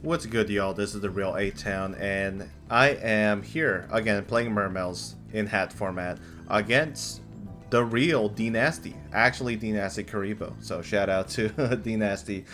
What's good, y'all? This is the real A-Town, and I am here again playing Mermails in hat format against the real Dnasty. Actually, Dnasty Karibo. So shout out to Dnasty.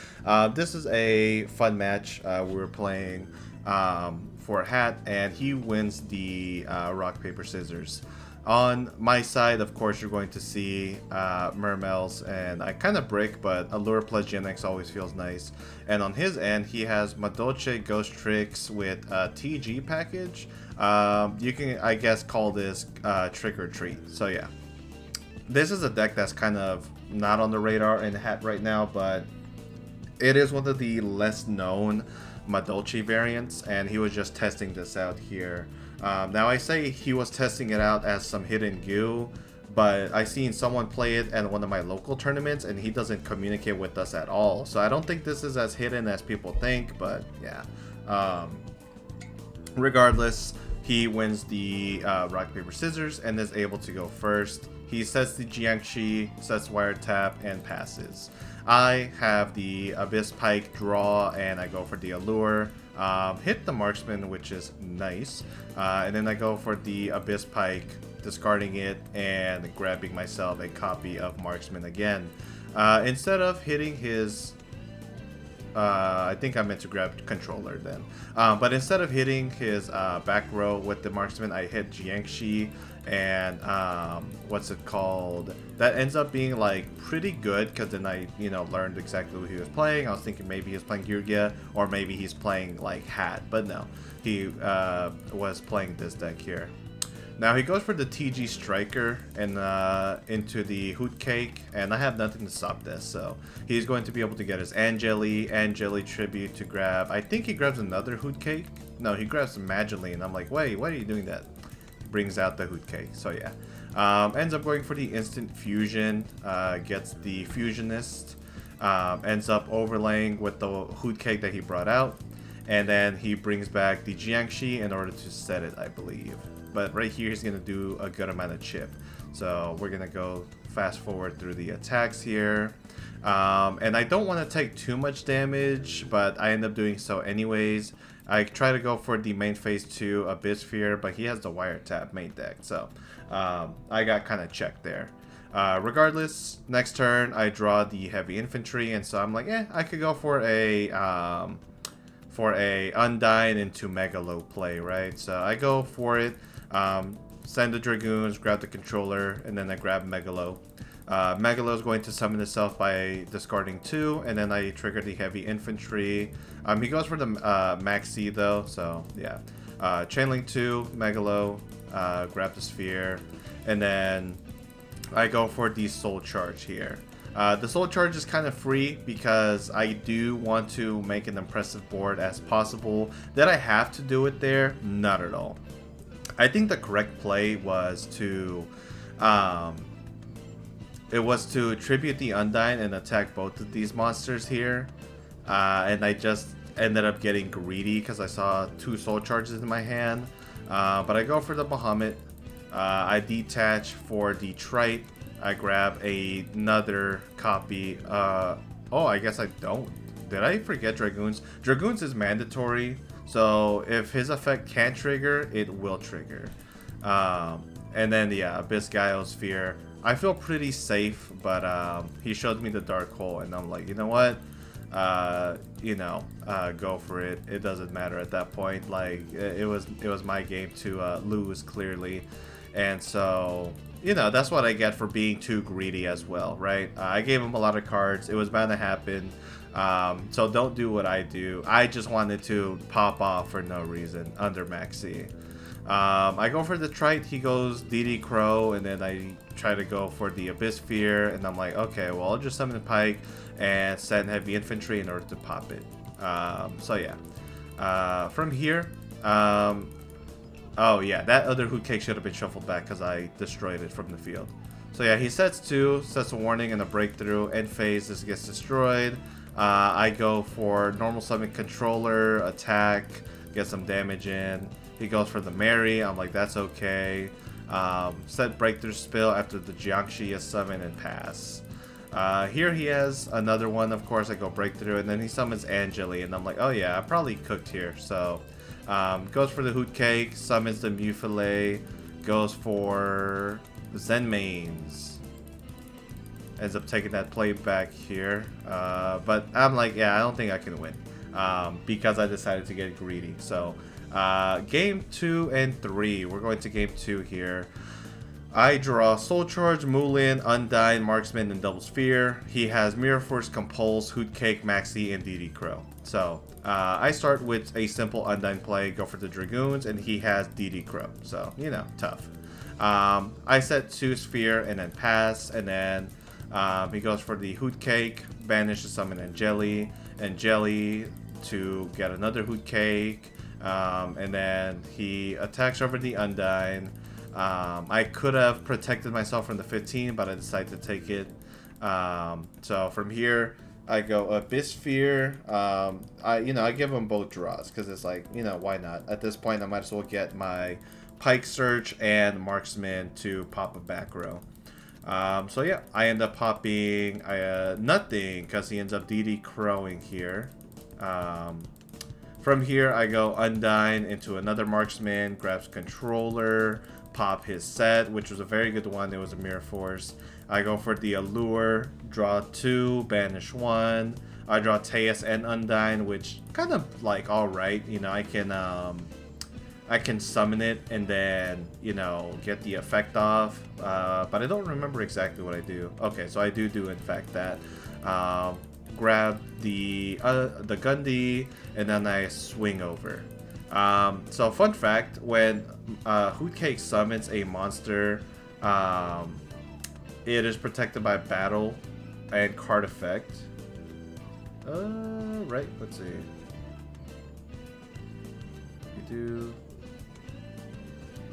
This is a fun match. We were playing for a hat, and he wins the rock paper scissors. On my side, of course, you're going to see Mermails, and I kind of brick, but Allure plus Gen X always feels nice. And on his end, he has Madolche Ghost Tricks with a TG package. You can, I guess, call this Trick or Treat. So yeah, this is a deck that's kind of not on the radar in Hat right now, but it is one of the less known Madolche variants, and he was just testing this out here. Now I say he was testing it out as some hidden goo, but I seen someone play it at one of my local tournaments and he doesn't communicate with us at all. So I don't think this is as hidden as people think, but yeah. Regardless, he wins the rock, paper, scissors and is able to go first. He sets the Jiangshi, sets wiretap, and passes. I have the Abyss Pike draw, and I go for the Allure. Hit the Marksman, which is nice. And then I go for the Abyss Pike, discarding it, and grabbing myself a copy of Marksman again. Instead of hitting his... I think I meant to grab Controller then. But instead of hitting his back row with the Marksman, I hit Jiangshi, and what's it called? That ends up being like pretty good, because then I learned exactly what he was playing. I was thinking maybe he was playing Gyurgia, or maybe he's playing like Hat, but no, he was playing this deck here. Now he goes for the TG Striker and into the Hoot Cake, and I have nothing to stop this, so he's going to be able to get his Angeli Tribute to grab. I think he grabs another Hoot Cake. No, he grabs Madeline. I'm like, wait, why are you doing that? Brings out the Hoot Cake, so yeah. Ends up going for the Instant Fusion, gets the Fusionist, ends up overlaying with the Hoot Cake that he brought out, and then he brings back the Jiangshi in order to set it, I believe. But right here, he's going to do a good amount of chip. So we're going to go fast forward through the attacks here. And I don't want to take too much damage, but I end up doing so anyways. I try to go for the main phase 2 Abyss Sphere, but he has the wiretap main deck. So I got kind of checked there. Regardless, next turn, I draw the heavy infantry. And so I'm like, I could go for a Undyne into Megalo play, right? So I go for it. Send the Dragoons, grab the Controller, and then I grab Megalo. Megalo is going to summon itself by discarding 2, and then I trigger the heavy infantry. He goes for the Maxx C though, so yeah. Chainlink 2, Megalo, grab the Sphere, and then I go for the Soul Charge here. The Soul Charge is kind of free because I do want to make an impressive board as possible. Did I have to do it there? Not at all. I think the correct play was to tribute the Undyne and attack both of these monsters here, and I just ended up getting greedy because I saw 2 Soul Charges in my hand. But I go for the Bahamut. I detach for the Trite. I grab another copy. Oh, I guess I don't. Did I forget Dragoons? Dragoons is mandatory. So if his effect can trigger, it will trigger. And then yeah, Abyss Sphere. I feel pretty safe, but he showed me the Dark Hole, and I'm like, you know what? Go for it. It doesn't matter at that point. Like it was my game to lose clearly, and so that's what I get for being too greedy as well, right? I gave him a lot of cards. It was bound to happen. So don't do what I do. I just wanted to pop off for no reason under Maxx C. I go for the Trite, he goes DD Crow, and then I try to go for the Abyss Sphere, and I'm like, okay, well, I'll just summon the Pike and send heavy infantry in order to pop it. So yeah. From here, oh yeah, that other Hoot Cake should have been shuffled back because I destroyed it from the field. So yeah, he sets 2, sets a warning and a breakthrough. End phase, this gets destroyed. I go for normal summon Controller, attack, get some damage in. He goes for the Mary. I'm like, that's okay. Set breakthrough spell after the Jiangshi is summoned and pass. Here he has another one, of course. I go breakthrough, and then he summons Angeli, and I'm like, oh yeah, I probably cooked here. So, goes for the Hoot Cake, summons the Mufile, goes for Zen Mains. Ends up taking that play back here. But I'm like, yeah, I don't think I can win. Because I decided to get greedy. So, game 2 and 3. We're going to game 2 here. I draw Soul Charge, Mulan, Undyne, Marksman, and Double Sphere. He has Mirror Force, Compulse, Hoot Cake, Maxx C, and DD Crow. So, I start with a simple Undyne play, go for the Dragoons, and he has DD Crow. So, you know, tough. I set 2 Sphere and then pass, and then he goes for the Hoot Cake, banish to summon Angeli, to get another Hoot Cake, and then he attacks over the Undyne. I could have protected myself from the 15, but I decided to take it. So from here, I go Abyss Sphere. I give them both draws because it's like, why not? At this point, I might as well get my Pike Search and Marksman to pop a back row. So yeah, I end up popping nothing because he ends up DD Crowing here. From here, I go Undyne into another Marksman, grabs Controller, pop his set, which was a very good one. It was a Mirror Force. I go for the Allure, draw 2, banish 1. I draw Teus and Undyne, which kind of like alright. I can summon it and then, get the effect off. But I don't remember exactly what I do. Okay, so I do in fact that. Grab the Gundy, and then I swing over. So fun fact, when Hoot Cake summons a monster, it is protected by battle and card effect. Right, let's see. You do...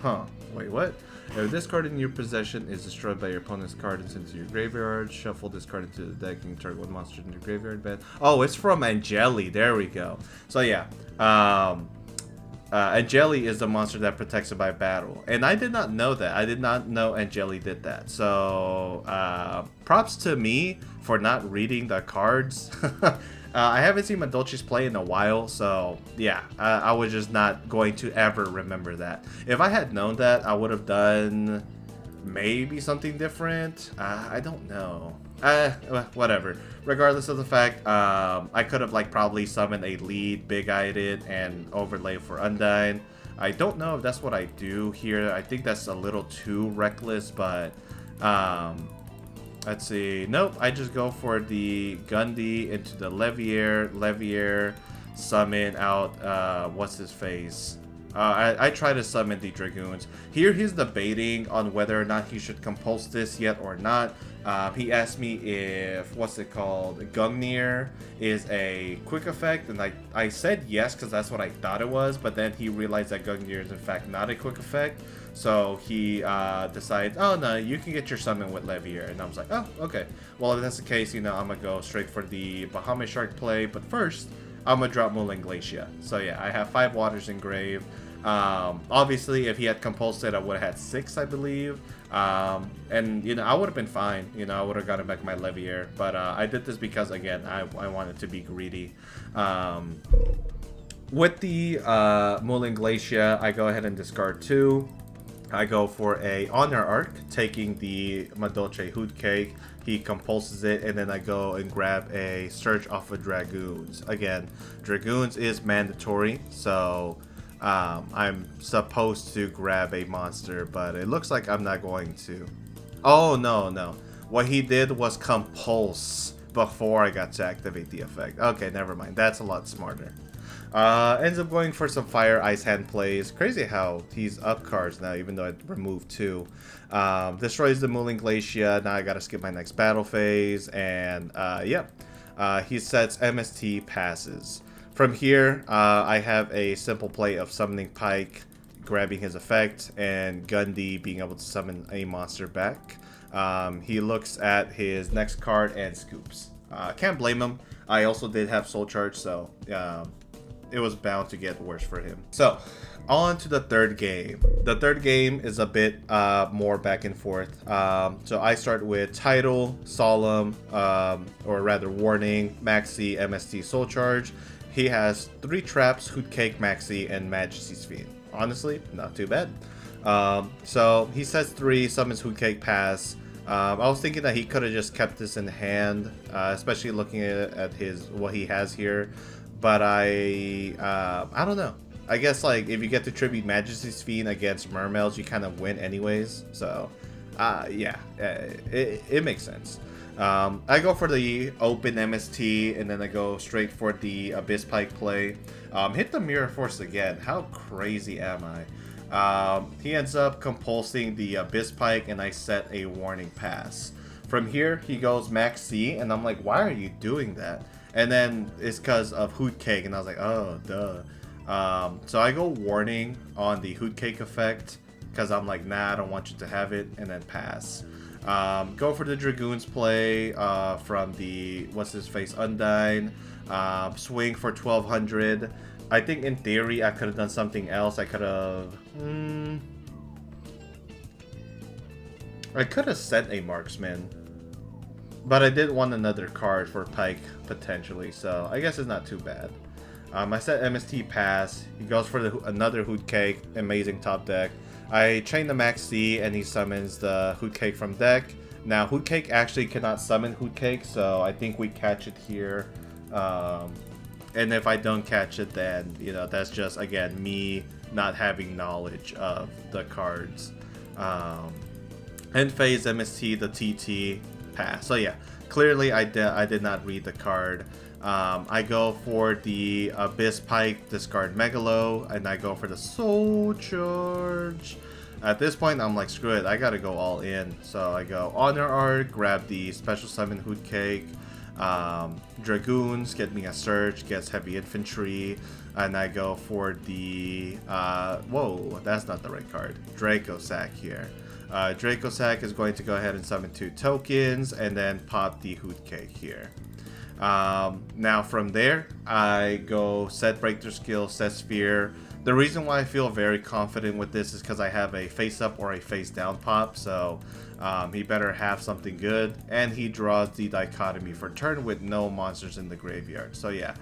Huh, wait, what? If this card in your possession is destroyed by your opponent's card and sent to your graveyard, shuffle this card into the deck and target one monster in your graveyard bed. Oh, it's from Angeli. There we go. So yeah, Angeli is the monster that protects it by battle, and I did not know that. I did not know Angeli did that. So props to me for not reading the cards. I haven't seen Madolche's play in a while, so yeah, I was just not going to ever remember that. If I had known that, I would have done maybe something different. I don't know. Whatever. Regardless of the fact, I could have probably summoned a lead, big-eyed it, and overlay for Undyne. I don't know if that's what I do here. I think that's a little too reckless, but let's see. Nope, I just go for the Gundy into the Levier, summon out, what's his face? I try to summon the Dragoons. Here he's debating on whether or not he should compulse this yet or not. He asked me if, Gungnir is a quick effect, and I said yes because that's what I thought it was, but then he realized that Gungnir is in fact not a quick effect. So he decides, oh no, you can get your summon with Levier. And I was like, oh, okay. Well, if that's the case, I'm going to go straight for the Bahamut Shark play. But first, I'm going to drop Mulan Glacia. So yeah, I have 5 Waters Engraved. Obviously, if he had compulsed it, I would have had 6, I believe. And, I would have been fine. I would have gotten back my Levier. But I did this because, again, I wanted to be greedy. With the Mulan Glacia, I go ahead and discard 2. I go for a Honor Arc, taking the Madolche Hoot Cake. He compulses it, and then I go and grab a Search off of Dragoons. Again, Dragoons is mandatory, so I'm supposed to grab a monster, but it looks like I'm not going to. Oh, no. What he did was compulse before I got to activate the effect. Okay, never mind. That's a lot smarter. Ends up going for some Fire Ice Hand plays. Crazy how he's up cards now, even though I removed 2. Destroys the Mulan Glacia. Now I gotta skip my next battle phase. And he sets MST, passes. From here, I have a simple play of summoning Pike, grabbing his effect, and Gundy being able to summon a monster back. He looks at his next card and scoops. Can't blame him. I also did have Soul Charge, so it was bound to get worse for him. So on to the third game. The third game is a bit more back and forth. So I start with Title, Solemn, or rather Warning, Maxx C, MST, Soul Charge. He has 3 traps, Hoot Cake, Maxx C, and Majesty's Fiend. Honestly, not too bad. So he says 3, summons Hoot Cake, pass. I was thinking that he could have just kept this in hand, especially looking at what he has here. But I don't know. I guess like if you get to tribute Majesty's Fiend against Mermails, you kind of win anyways. So yeah, it makes sense. I go for the open MST, and then I go straight for the Abyss Pike play. Hit the Mirror Force again. How crazy am I? He ends up compulsing the Abyss Pike, and I set a Warning pass. From here, he goes Maxx C, and I'm like, why are you doing that? And then it's because of Hoot Cake, and I was like, oh, duh. So I go Warning on the Hoot Cake effect, because I'm like, nah, I don't want you to have it, and then pass. Go for the Dragoons play from the, what's his face, Undyne. Swing for 1200. I think in theory I could have done something else. I could have set a Marksman, but I did want another card for Pike potentially, so I guess it's not too bad. I set MST pass. He goes for another Hoot Cake, amazing top deck. I chain the Maxx C, and he summons the Hoot Cake from deck. Now Hoot Cake actually cannot summon Hoot Cake, so I think we catch it here. And if I don't catch it, then that's just again me not having knowledge of the cards. End phase MST, the TT, pass. So yeah, clearly I did not read the card. I go for the Abyss Pike, discard Megalo, and I go for the Soul Charge. At this point, I'm like, screw it, I gotta go all in. So I go Honor Art, grab the special summon Hoot Cake, Dragoons, get me a Surge, gets Heavy Infantry, and I go for the, whoa, that's not the right card, Draco Sack here. Draco Sack is going to go ahead and summon 2 tokens, and then pop the Hoot Cake here. Now from there, I go set Breakthrough Skill, set Sphere. The reason why I feel very confident with this is because I have a face up or a face down pop, so he better have something good, and he draws the Dichotomy for turn with no monsters in the graveyard. So yeah,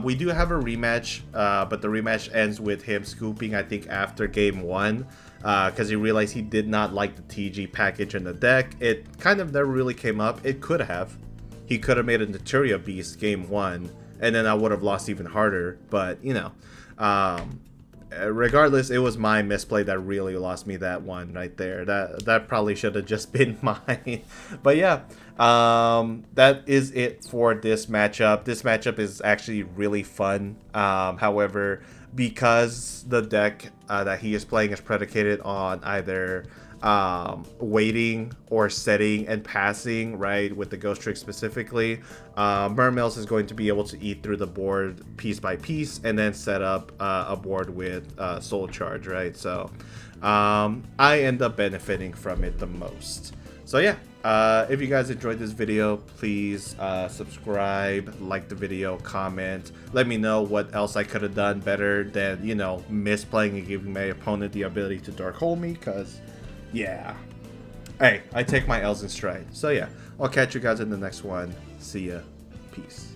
we do have a rematch, but the rematch ends with him scooping, I think, after game 1, because he realized he did not like the TG package in the deck. It kind of never really came up. It could have. He could have made a Naturia Beast game 1, and then I would have lost even harder, but regardless, it was my misplay that really lost me that one right there. That probably should have just been mine. But yeah, that is it for this matchup. This matchup is actually really fun. However, because the deck that he is playing is predicated on either waiting or setting and passing, right, with the Ghost Trick specifically, Mermails is going to be able to eat through the board piece by piece and then set up a board with Soul Charge, right? So I end up benefiting from it the most. So yeah, if you guys enjoyed this video, please subscribe, like the video, comment, let me know what else I could have done better than, misplaying and giving my opponent the ability to dark hole me, because yeah, hey, I take my L's in stride. So yeah, I'll catch you guys in the next one. See ya. Peace.